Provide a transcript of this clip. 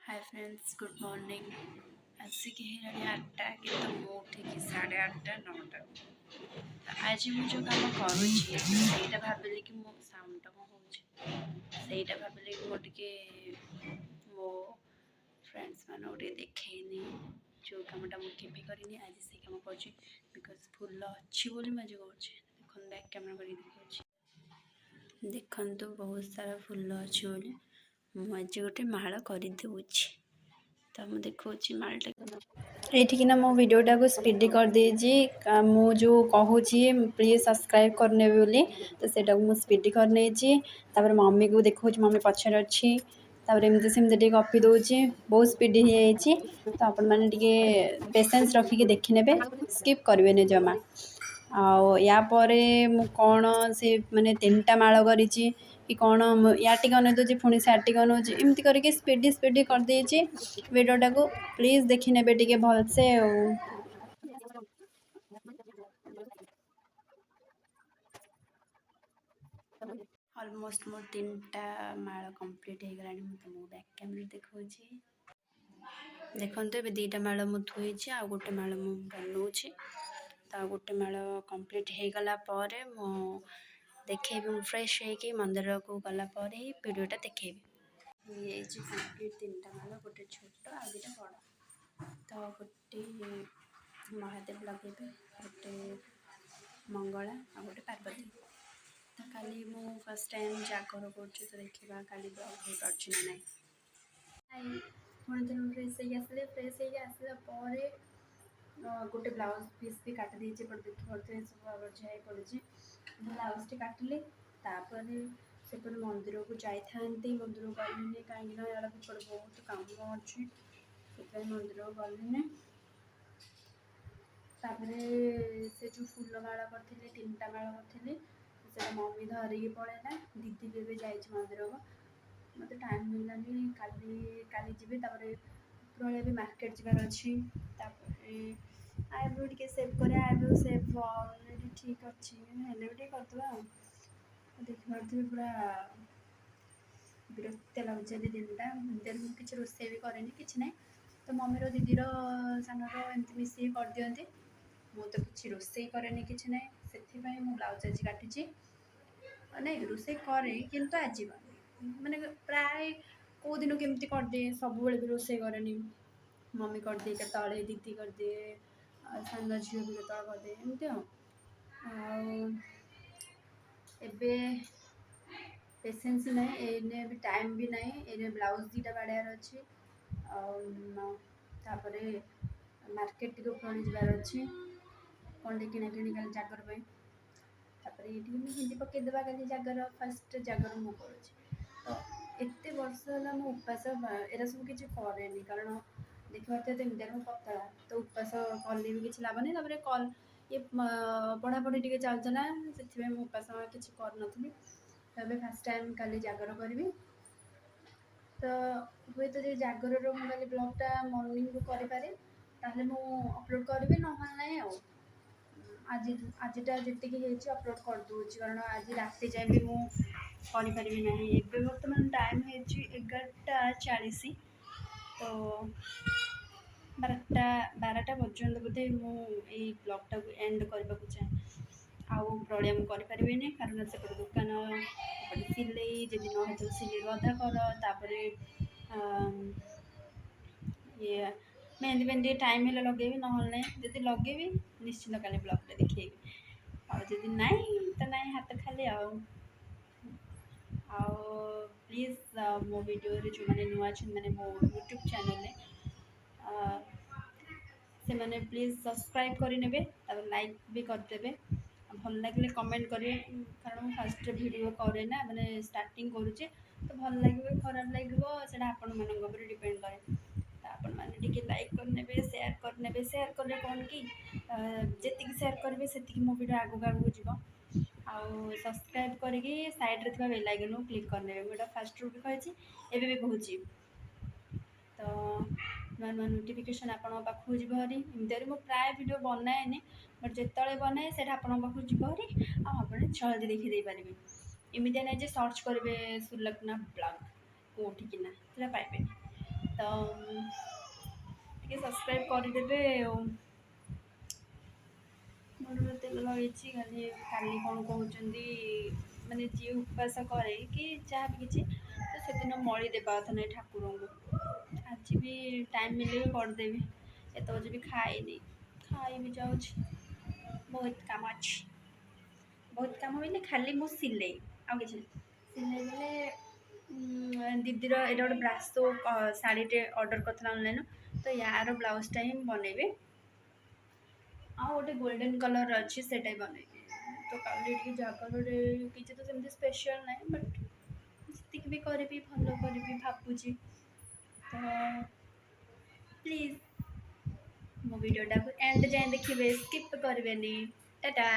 Hi friends good morning ଆସିକି ହେଲାଣି 8ଟା କିନ୍ତୁ ମୁଁ ଉଠିକି 8:30 9ଟା ଆଜି ମୁଁ ଯେଉଁ କାମ କରୁଛି ସେଇଟା ଭାବିଲି କି ମୋ ସାଉଣ୍ଡଟା କ'ଣ ହେଉଛି ସେଇଟା ଭାବିଲି କି ମୁଁ ଟିକେ ମୋ ଫ୍ରେଣ୍ଡସ୍ ମାନଙ୍କୁ ଟିକେ ଦେଖେଇନି ଯେଉଁ କାମଟା ମୁଁ କେବେ କରିନି ଆଜି ସେଇ କାମ କରୁଛି ବିକଜ୍ ଫୁଲ ଅଛି ବୋଲି ମୁଁ ଆଜି କରୁଛି ଦେଖନ୍ତୁ ବ୍ୟାକ୍ କ୍ୟାମେରା କରିକି ଦେଖନ୍ତୁ ବହୁତ ସାରା ଫୁଲ ଅଛି ବୋଲି ମୁଁ ଆଜି ଗୋଟେ ମାଳ କରିଦେଉଛି ତ ମୁଁ ଦେଖାଉଛି ମାଳଟା ଏଇଠିକିନା ମୋ ଭିଡ଼ିଓଟାକୁ ସ୍ପିଡ଼ି କରିଦେଇଛି ମୁଁ ଯେଉଁ କହୁଛି ପ୍ଲିଜ୍ ସବସ୍କ୍ରାଇବ୍ କରିନେବେ ବୋଲି ତ ସେଇଟାକୁ ମୁଁ ସ୍ପିଡ଼ି କରିନେଇଛି ତାପରେ ମମିକୁ ଦେଖାଉଛି ମମି ପଛରେ ଅଛି ତାପରେ ଏମିତି ସେମିତି ଟିକେ କପି ଦେଉଛି ବହୁତ ସ୍ପିଡ଼ି ହେଇଯାଇଛି ତ ଆପଣମାନେ ଟିକେ ପେସେନ୍ସ ରଖିକି ଦେଖିନେବେ ସ୍କିପ୍ କରିବେନି ଜମା ଆଉ ୟା ପରେ ମୁଁ କ'ଣ ସେ ମାନେ 3ଟା ମାଳ କରିଛି कि कौन याटी अनौची पुणी साटी अनौची एमती करके स्पीडी करदेची भिडियोटा को प्लीज देखी ने टे भलसे ऑलमोस्ट मोर 3टा माल कंप्लीट हो गला तुमको बैक कैमरा देखा देखो ये 2टा माल मु थुई आ गोटे माल मु बनाऊँगी तो गोटे माल कंप्लीट हो गला मु देखेबी फ्रेश होगी मंदिर को गलापर ही वीडियोटा देखेबी ये कंप्लीट 3टा माल गोटे छोट आ 2टा बड़ तो गोटे महादेव लगे गोटे मंगला आ गोटे पार्वती तो काली मु फर्स्ट टाइम जागर कर तो देखा काली ब्लॉग हो पार्छ ना नहीं पुणी दिन फ्रेश आसले फ्रेश आसला गोटे ब्लाउज पीस भी काट देती पर देखी पड़े सब आवर पड़ी ब्लाउज टी काटिली सेपटे मंदिर को जाता मंदिर गलि कहीं यार बहुत कम अच्छी मंदिर गलि से जो फूल माला करी 3टा माला करी से मम्मी धरिकी पड़ेगा दीदी भी भी जाइए मंदिर को मत टाइम मिललानी काली जी प्रले भी मार्केट जबार अच्छी आईब्रो टे सेव कर आईब्रो सेव ऑलरेडी ठीक अच्छी हेल्ले भी करदे देखिए पूरा विरक्त लगे दिनटा दिन मुझे किसी रोसे भी कैनि कि ना तो मम्मीर दीदीर सानर एमती मिसिक कर दिखती मु तो किसी रोसे कैनि कि ना से ब्लाउज आज काटी नहीं रोसे करे किंतु आज माने प्राय कौ दिन केमती करदे सब भी रोसे कैनि मम्मी करदे के दीदी करदे सान झील भी के करदे एमती एबे पेसेंस ना एने भी टाइम भी ना एने ब्लाउज 2टा बाड़ार अच्छी मार्केट टी पुणी जबार अच्छी कौन टे किना कि जागर ये हिंदी पकईदेवा कल जागर फास्ट जागर मु कर तो एत वर्ष है मो उपास एरा सब किसी कैनि कारण देखिए तो इंडिया में पतला तो उपास कले भी किसी लाभ नहीं कल ये पढ़ापढ़ी टे चलता से उपास किसी कर फास्ट टाइम काली जागर करी तो हुए तो जागर काली ब्लॉगटा मॉर्निंग को करें ताहले मु अपलोड करी ना आज आजटा जी अपलोड कर दूसरी कारण आज राति जाए भी मुझे ना बर्तमान टाइम है 11:40 तो 12टा पर्यंत बोधे मुझे ब्लॉगटा को एंड करने को चाहे आउ प्रलय मुझे कारण से दुकान सिले जब न हो सिले अधा कर ये मेहंदी मेहंदी टाइम है लगे ना जब लगे निश्चिंत काली ब्लॉगटा देखी आदि ना तो ना हाथ खाली प्लीज मो वीडियो जो मैंने नुआ मैंने मो यूट्यूब चैनल से मैंने प्लीज सब्सक्राइब करेंगे लाइक भी करदे भल लगे कमेंट करेंगे कारण मुझे फास्ट वीडियो करे ना मैंने स्टार्टिंग करुचे तो भल लगे खराब लगे से आपण मान डिपेंड करे आपण मैंने लाइक करने सेयार करने सेयार कले कौन कि जी सेयार करेंगे से मो वीडियो आगू आगू जीव आउ सब्सक्राइब करके साइड रे बेल आइकन को क्लिक करने मुझे फास्ट रू भी कही एवं भी कहूँ तो नुआ नुआ नोटिफिकेशन आपण पाखु जीव हरी एमती मुझे प्राय वीडियो बनाए बट जिते बनाए से पाखु जीव हरी आप जल्दी देखी पारे एमती ना सर्च करेंगे सुलग्ना ब्लॉग कौटिकिना पाइबे तो ଟିକେ ସବସ୍କ୍ରାଇବ୍ କରିଦେବେ ଆଉ। ମୋର ତେଲ ଲଗେଇଛି କାଲି କ'ଣ କହୁଛନ୍ତି ମାନେ ଯିଏ ଉପବାସ କରେ କି ଯାହା ବି କିଛି ତ ସେଦିନ ମଳି ଦେବା କଥା ନାହିଁ ଠାକୁରଙ୍କୁ। ଆଜି ବି ଟାଇମ୍ ମିଳିଲେ ବି କରିଦେବି। ଏତେ ବି ଖାଇନି, ଖାଇବି ଯାଉଛି। ବହୁତ କାମ ଅଛି, ବହୁତ କାମ ହେଲେ ଖାଲି ମୁଁ ସିଲେଇ ଆଉ କିଛି ନାହିଁ। ସିଲେଇ ବେଲେ ଦିଦିର ଏଇଟା ଗୋଟେ ବ୍ରାସୋ ଶାଢ଼ୀଟେ ଅର୍ଡ଼ର କରିଥିଲା ଅନଲାଇନ୍, ତ ୟାର ବ୍ଲାଉଜ୍ଟା ହିଁ ବନେଇବେ। ଆଉ ଗୋଟେ ଗୋଲ୍ଡେନ୍ କଲର୍ ଅଛି ସେଇଟା ବି ବନେଇବି। ତ କାଲି ଟିକେ ଜାଗରରେ କିଛି ତ ସେମିତି ସ୍ପେଶିଆଲ୍ ନାହିଁ, ବଟ୍ ଯେତିକି ବି କରିବି ଭଲ କରିବି ଭାବୁଛି। ତ ପ୍ଲିଜ୍ ମୋ ଭିଡ଼ିଓଟାକୁ ଏଣ୍ଡ ଯାଏଁ ଦେଖିବେ, ସ୍କିପ୍ କରିବେନି। ଟାଟା।